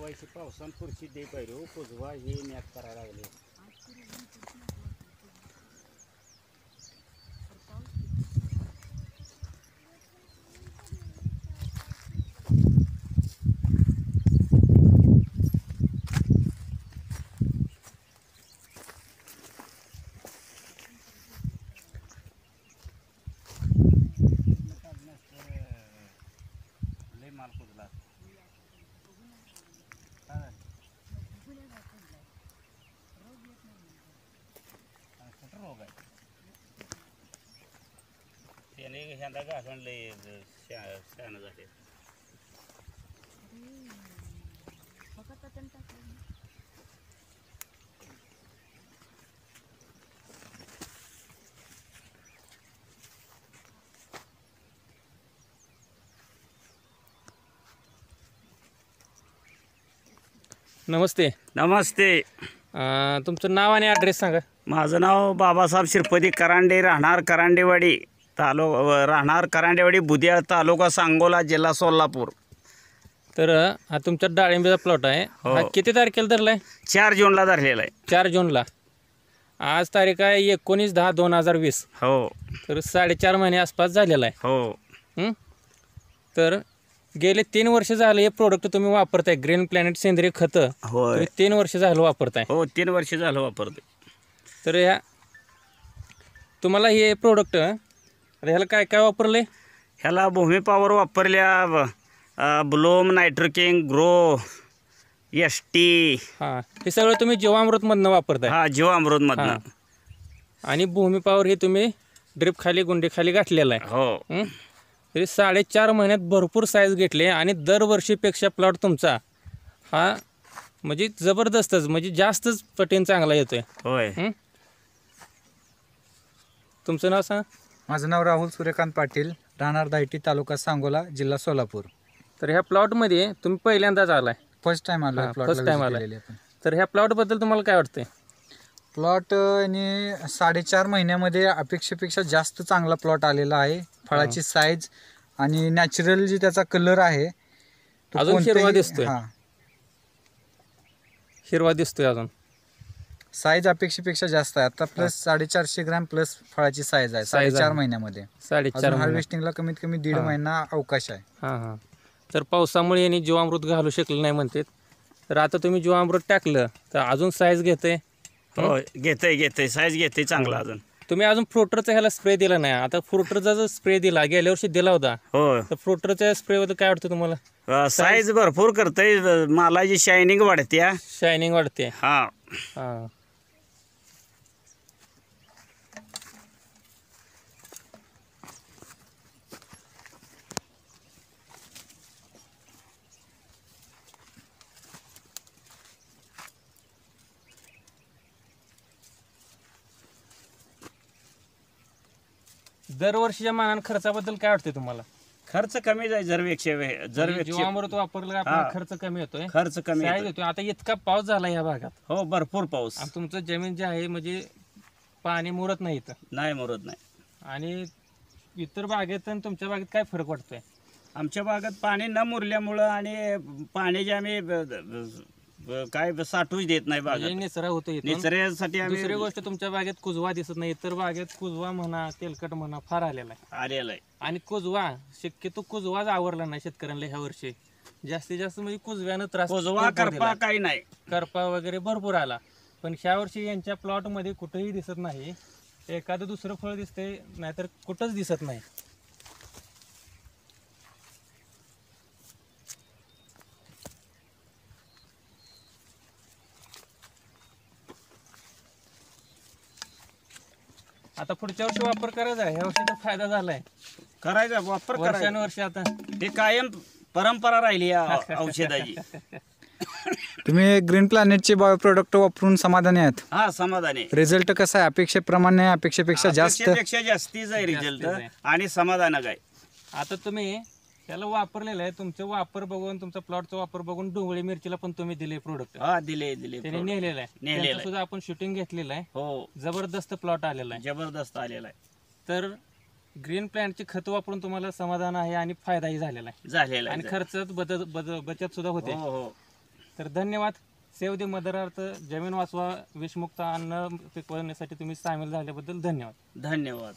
वैसे पावसान पुढची दे पाहिजे हो कुजवा हे मॅच करायला लागले. लय माल कुजला रोग आहे त्याने ह्यांदा घासून लय शहाणं झाले. नमस्ते. नमस्ते. तुमचं नाव आणि ॲड्रेस सांगा. माझं नाव बाबासाहेब शिरपती करांडे, राहणार करांडेवाडी, राहणार करांडेवाडी, बुद्याळ, तालुका सांगोला, जिल्हा सोलापूर. तर हा तुमच्या डाळिंबीचा प्लॉट आहे. हो. हा किती तारखेला धरलाय? 4 जूनला धरलेला आहे. 4 जूनला. आज तारीख आहे 19/10/2020. हो. तर 4.5 महिने आसपास झालेला आहे. हो. तर गेले 3 वर्ष झालं हे प्रोडक्ट तुम्ही वापरताय. ग्रीन प्लॅनेट सेंद्रिय खतं होय. तुम्ही 3 वर्ष झालं वापरताय. हो 3 वर्ष झालं वापरते. तर ह्या तुम्हाला हे प्रोडक्ट ह्याला काय काय वापरले? ह्याला भूमी पॉवर वापरल्या, ब्लोम, नायट्रोकिंग, ग्रो, ST. हां, हे सगळं तुम्ही जीवामृतमधनं वापरताय. हा जीवामृतमधनं. आणि भूमी पॉवर हे तुम्ही ड्रिप खाली गुंडी खाली गाठलेला आहे. हो. तरी 4.5 महिन्यात भरपूर साईज घेतले आणि दरवर्षीपेक्षा प्लॉट तुमचा हा म्हणजे जबरदस्तच म्हणजे जास्तच पटीन चांगला येतोय. होय. तुमचं नाव सांगा. माझं नाव राहुल सूर्यकांत पाटील, राहणार दायटी, तालुका सांगोला, जिल्हा सोलापूर. तर ह्या प्लॉटमध्ये तुम्ही पहिल्यांदाच आलाय? फर्स्ट टाइम आलो. फर्स्ट टाइम आलाय. तर ह्या प्लॉटबद्दल तुम्हाला काय वाटतंय? प्लॉट 4.5 महिन्यामध्ये अपेक्षेपेक्षा जास्त चांगला प्लॉट आलेला आहे. फळाची साईज आणि नॅचरल जी त्याचा कलर आहे तो अजून कोणत्याही- हिरवा दिसतोय. हा, हिरवा दिसतोय अजून. साईज अपेक्षेपेक्षा जास्त आहे. आता प्लस 450 ग्रॅम प्लस फळाची साईज आहे. 4.5 महिन्यामध्ये. 4.5 अजून हार्वेस्टिंगला कमीत कमी 1.5 महिना अवकाश आहे. हां. तर पावसामुळे यांनी जीवामृत घालू शकले नाही म्हणतात. तर आता तुम्ही जीवामृत टाकलं तर अजून साईज घेते. हो घेते साईज घेते चांगला. अजून तुम्ही अजून फ्रुटरचा ह्याला स्प्रे दिला नाही. आता फ्रुटरचा जो स्प्रे दिला गेल्या वर्षी दिला होता. हो. तर फ्रुटरच्या स्प्रेबद्दल काय वाटतं तुम्हाला? साईज भरपूर करते, मालाची शायनिंग वाढते. शायनिंग वाढते. हा. हां. दरवर्षीच्या मानाने खर्चाबद्दल काय वाटते तुम्हाला? खर्च कमी जाईल जर जीवामृत वापरलं आपला खर्च कमी होतोय. खर्च कमी साईज होतोय. आता इतका पाऊस झाला या भागात. हो भरपूर पाऊस. आणि तुमचं जमीन जे आहे म्हणजे पाणी मुरत नाही इथं. नाही मुरत नाही. आणि इतर बागेत आणि तुमच्या बागेत काय फरक वाटतोय? आमच्या भागात पाणी न मुरल्यामुळं आणि पाण्याचे आम्ही काय साठवूच देत नाही म्हणजे बागात. निचरा होतो इथून. निचऱ्यासाठी आम्ही दुसरी गोष्ट तुमच्या बागेत कुजवा दिसत नाही. इतर बागेत कुजवा म्हणा तेलकट म्हणा फार आलेला आहे. आलेला आहे. आणि कुजवा शक्यतो कुजवाच आवडला नाही शेतकऱ्यांना ह्या वर्षी. जास्तीत जास्त म्हणजे कुजव्यानं त्रास कोजवा भरपूर करपा दिला. काही नाही. करपा वगैरे भरपूर आला. पण ह्या वर्षी यांच्या प्लॉटमध्ये कुठंही दिसत नाही. एखादं दुसरं फळ दिसतंय नाहीतर कुठंच दिसत नाही. आता पुढच्या वर्षी वापर करायचा आहे. ह्या वर्षी तर फायदा झालाय. करायचा वापर करायचा. वर्षानुवर्ष आता हे कायम परंपरा राहिली या औषधाची. तुम्ही ग्रीन प्लॅनेटचे बायो प्रोडक्ट वापरून समाधानी आहेत? हा समाधानी. रिझल्ट कसा आहे? अपेक्षेप्रमाणे अपेक्षेपेक्षा जास्त? अपेक्षेपेक्षा जास्तीच आहे रिझल्ट आणि समाधानक आहे. आता तुम्ही त्याला वापरलेलं आहे. तुमचं वापर बघून, तुमचा प्लॉटचा वापर बघून डोंगळी मिरचीला पण तुम्ही दिले प्रोडक्ट, हा दिले त्याने नेलेलं आहे. नेलेलं त्यांचं आहे. सुद्धा आपण शूटिंग घेतलेलं आहे. हो जबरदस्त प्लॉट आलेला आहे. जबरदस्त आलेला आहे. तर ग्रीन प्लॅन्टची खत वापरून तुम्हाला समाधान आहे आणि फायदाही झालेला आहे झालेला आणि आहे. खर्चात बचत सुद्धा होते. हो हो तर धन्यवाद. सेव्ह द मदर अर्थ, जमीन वाचवा, विषमुक्त अन्न पिकवण्यासाठी तुम्ही सामील झाल्याबद्दल धन्यवाद. धन्यवाद.